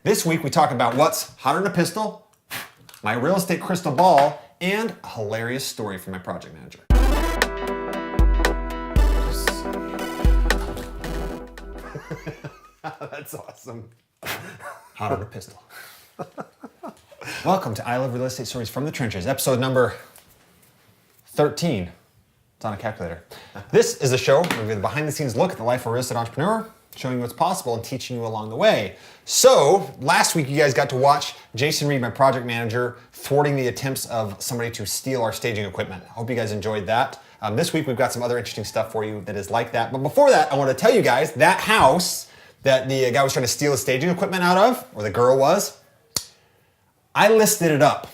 This week we talk about what's hotter than a pistol, my real estate crystal ball, and a hilarious story from my project manager. That's awesome. Hotter than a pistol. Welcome to I Love Real Estate Stories from the Trenches, episode number 13. It's on a calculator. This is a show where we give a behind-the-scenes look at the life of a real estate entrepreneur, showing you what's possible and teaching you along the way. So, last week you guys got to watch Jason Reed, my project manager, thwarting the attempts of somebody to steal our staging equipment. I hope you guys enjoyed that. This week we've got some other interesting stuff for you that is like that. But before that, I want to tell you guys that house that the guy was trying to steal the staging equipment out of, or the girl was, I listed it up.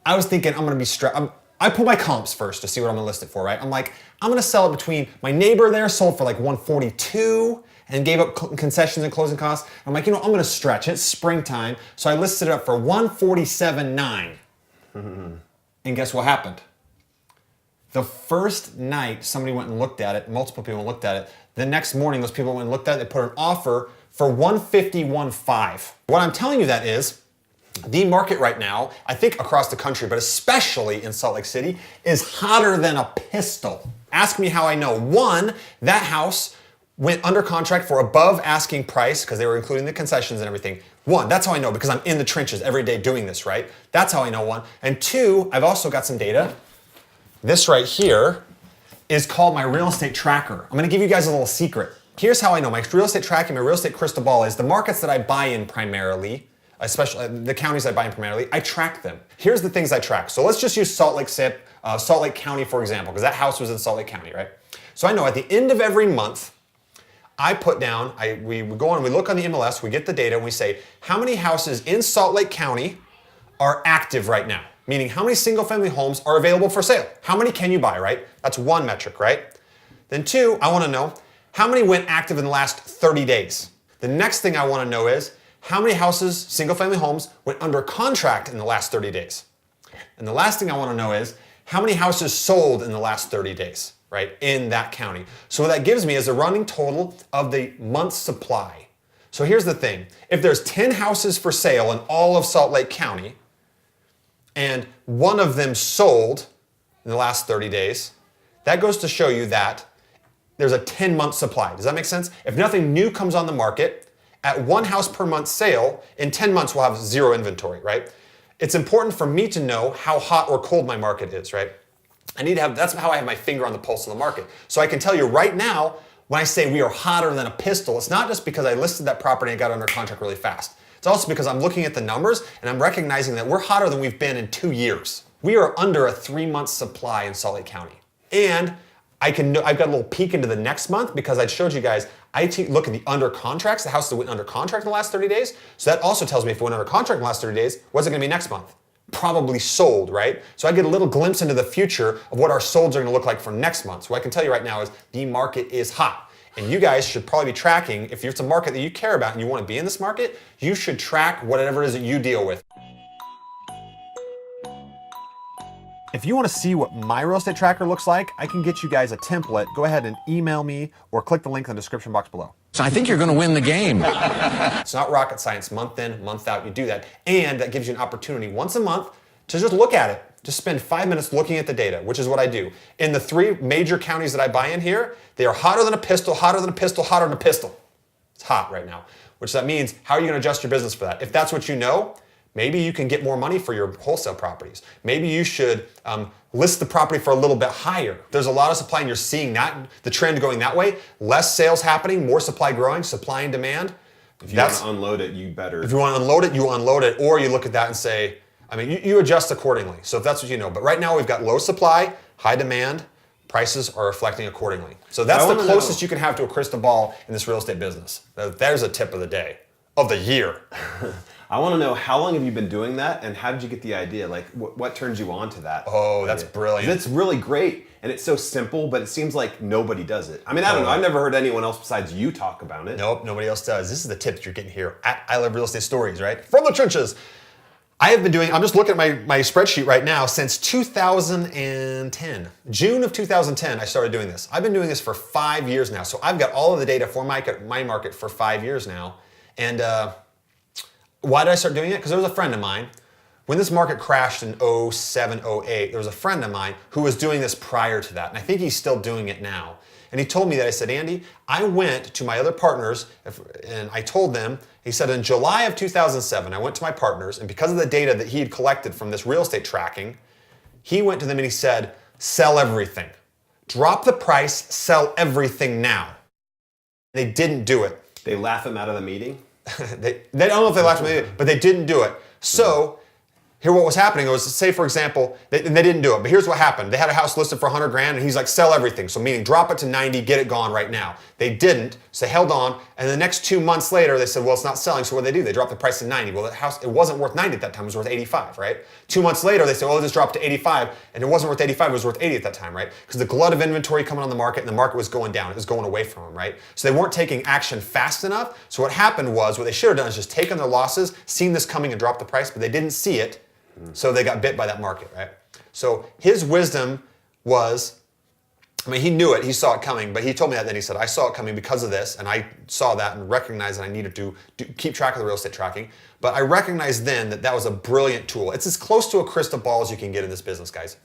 I was thinking I'm going to be stressed. I put my comps first to see what I'm going to list it for, right? I'm like, I'm going to sell it between, my neighbor there sold for like 142 and gave up concessions and closing costs. I'm like, you know, I'm going to stretch. It's springtime. So I listed it up for 147.9. And guess what happened? The first night somebody went and looked at it, multiple people looked at it. The next morning, those people went and looked at it, they put an offer for 151.5. What I'm telling you that is, the market right now, I think across the country, but especially in Salt Lake City, is hotter than a pistol. Ask me how I know. One, that house went under contract for above asking price because they were including the concessions and everything. One, that's how I know because I'm in the trenches every day doing this, right? That's how I know one. And two, I've also got some data. This right here is called my real estate tracker. I'm gonna give you guys a little secret. Here's how I know. My real estate tracking, my real estate crystal ball is the markets that I buy in primarily, especially the counties I buy in primarily, I track them. Here's the things I track. So let's just use Salt Lake County, for example, because that house was in Salt Lake County, right? So I know at the end of every month, I put down, we go on, we look on the MLS, we get the data, and we say, how many houses in Salt Lake County are active right now? Meaning how many single family homes are available for sale? How many can you buy, right? That's one metric, right? Then two, I wanna know how many went active in the last 30 days? The next thing I wanna know is how many houses, single family homes, went under contract in the last 30 days? And the last thing I wanna know is how many houses sold in the last 30 days, right, in that county? So what that gives me is a running total of the month's supply. So here's the thing. If there's 10 houses for sale in all of Salt Lake County, and one of them sold in the last 30 days, that goes to show you that there's a 10-month supply. Does that make sense? If nothing new comes on the market, at one house per month sale, in 10 months we'll have zero inventory, right? It's important for me to know how hot or cold my market is, right? That's how I have my finger on the pulse of the market. So I can tell you right now, when I say we are hotter than a pistol, it's not just because I listed that property and got under contract really fast. It's also because I'm looking at the numbers and I'm recognizing that we're hotter than we've been in 2 years. We are under a 3-month supply in Salt Lake County. And I've got a little peek into the next month because I showed you guys, look at the under contracts, the houses that went under contract in the last 30 days. So that also tells me if it went under contract in the last 30 days, what's it gonna be next month? Probably sold, right? So I get a little glimpse into the future of what our solds are gonna look like for next month. So what I can tell you right now is the market is hot. And you guys should probably be tracking, if it's a market that you care about and you want to be in this market, you should track whatever it is that you deal with. If you want to see what my real estate tracker looks like, I can get you guys a template. Go ahead and email me or click the link in the description box below. So I think you're going to win the game. It's not rocket science. Month in, month out, you do that. And that gives you an opportunity once a month to just look at it. Just spend 5 minutes looking at the data, which is what I do. In the 3 major counties that I buy in here, they are hotter than a pistol, hotter than a pistol, hotter than a pistol. It's hot right now, which that means how are you going to adjust your business for that? If that's what you know, maybe you can get more money for your wholesale properties. Maybe you should list the property for a little bit higher. There's a lot of supply and you're seeing that, the trend going that way. Less sales happening, more supply growing, supply and demand. If you want to unload it, you better. If you want to unload it, you unload it. Or you look at that and say, you adjust accordingly. So if that's what you know. But right now we've got low supply, high demand, prices are reflecting accordingly. So that's the closest you can have to a crystal ball in this real estate business. There's a tip of the day, of the year. I want to know, how long have you been doing that and how did you get the idea? Like what turns you on to that? Oh, that's brilliant. It's really great and it's so simple, but it seems like nobody does it. I don't know. I've never heard anyone else besides you talk about it. Nope, nobody else does. This is the tip that you're getting here at I Love Real Estate Stories, right? From the trenches. I'm just looking at my spreadsheet right now since 2010. June of 2010, I started doing this. I've been doing this for 5 years now. So I've got all of the data for my market for 5 years now. And why did I start doing it? Because there was a friend of mine. When this market crashed in 07, 08, there was a friend of mine who was doing this prior to that. And I think he's still doing it now. And he told me that. I said, Andy, I went to my other partners and I told them, he said, in July of 2007, I went to my partners, and because of the data that he had collected from this real estate tracking, he went to them and he said, sell everything. Drop the price, sell everything now. They didn't do it. They laugh him out of the meeting? They don't know if they laughed at me, but they didn't do it. So here what was happening was, say for example, they didn't do it, but here's what happened. They had a house listed for 100 grand and he's like, sell everything. So meaning drop it to 90, get it gone right now. They didn't, so they held on, and the next 2 months later they said, well, it's not selling, so what did they do? They dropped the price to 90. Well, the house, it wasn't worth 90 at that time, it was worth 85, right? 2 months later they said, well, just dropped to 85, and it wasn't worth 85, it was worth 80 at that time, right? Because the glut of inventory coming on the market and the market was going down, it was going away from them, right? So they weren't taking action fast enough, so what happened was, what they should have done is just taken their losses, seen this coming and dropped the price, but they didn't see it. So they got bit by that market, right? So his wisdom was, I mean, he knew it, he saw it coming, but he told me that then he said, I saw it coming because of this, and I saw that and recognized that I needed to keep track of the real estate tracking. But I recognized then that that was a brilliant tool. It's as close to a crystal ball as you can get in this business, guys.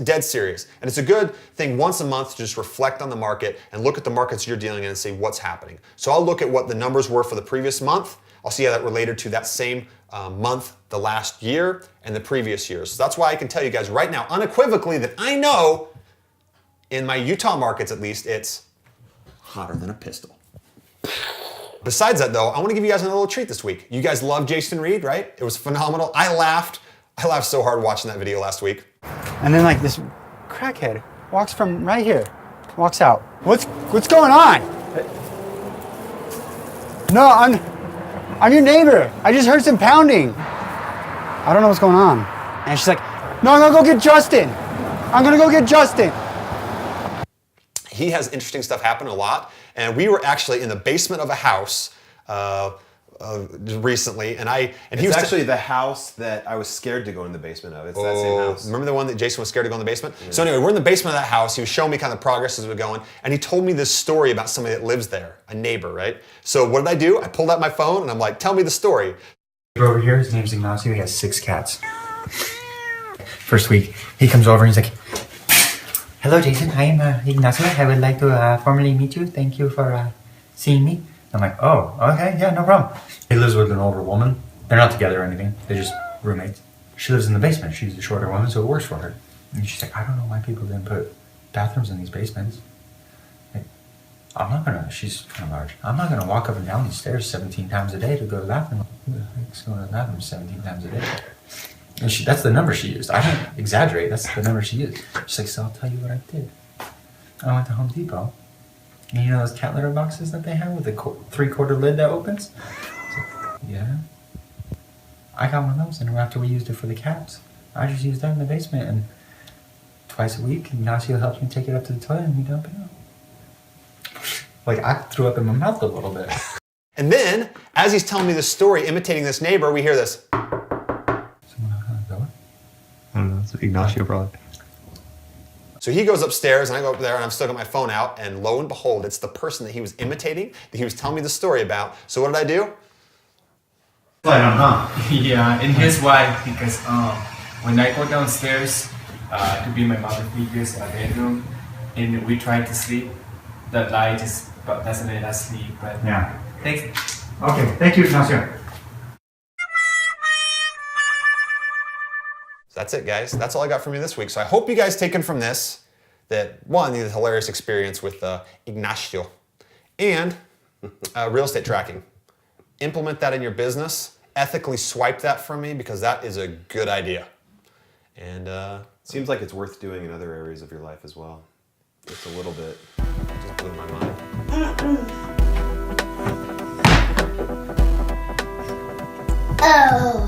Dead serious. And it's a good thing once a month to just reflect on the market and look at the markets you're dealing in and see what's happening. So I'll look at what the numbers were for the previous month. I'll see how that related to that same month, the last year, and the previous years. So that's why I can tell you guys right now, unequivocally, that I know, in my Utah markets at least, it's hotter than a pistol. Besides that though, I want to give you guys a little treat this week. You guys love Jason Reed, right? It was phenomenal. I laughed so hard watching that video last week. And then like this crackhead walks from right here, walks out. What's going on? No, I'm your neighbor. I just heard some pounding. I don't know what's going on. And she's like, no, I'm gonna go get Justin. I'm gonna go get Justin. He has interesting stuff happen a lot. And we were actually in the basement of a house recently, and he was actually the house that I was scared to go in the basement of. It's that same house. Remember the one that Jason was scared to go in the basement? Yeah. So anyway, we're in the basement of that house. He was showing me kind of the progress as we're going, and he told me this story about somebody that lives there, a neighbor, right? So what did I do? I pulled out my phone and I'm like, tell me the story. Over here, his name's Ignacio. He has 6 cats. First week, he comes over and he's like, hello, Jason. I am Ignacio. I would like to formally meet you. Thank you for seeing me. I'm like, oh, okay, yeah, no problem. He lives with an older woman. They're not together or anything. They're just roommates. She lives in the basement. She's the shorter woman, so it works for her. And she's like, I don't know why people didn't put bathrooms in these basements. Like, she's kind of large. I'm not gonna walk up and down these stairs 17 times a day to go to the bathroom. Who the heck's going to the bathroom 17 times a day? And that's the number she used. I don't exaggerate, that's the number she used. She's like, so I'll tell you what I did. I went to Home Depot. And you know those cat litter boxes that they have with the 3/4 lid that opens? Like, yeah. I got one of those, and after we used it for the cats, I just used that in the basement, and twice a week, Ignacio helps me take it up to the toilet and we dump it out. Like, I threw up in my mouth a little bit. And then, as he's telling me this story, imitating this neighbor, we hear this. Someone knock on the door? I don't know, it's Ignacio probably. So he goes upstairs and I go up there and I've still got my phone out, and lo and behold, it's the person that he was imitating, that he was telling me the story about. So what did I do? I don't know. Yeah, and here's why. Because when I go downstairs to be my mother figure's bedroom, and we try to sleep, the light just doesn't let us sleep. But Yeah. thanks. Okay, thank you, Ignacio. That's it, guys. That's all I got from you this week. So I hope you guys taken from this that, one, the hilarious experience with Ignacio, and real estate tracking. Implement that in your business. Ethically swipe that from me, because that is a good idea. And Seems like it's worth doing in other areas of your life as well. Just a little bit. just blew my mind. Oh.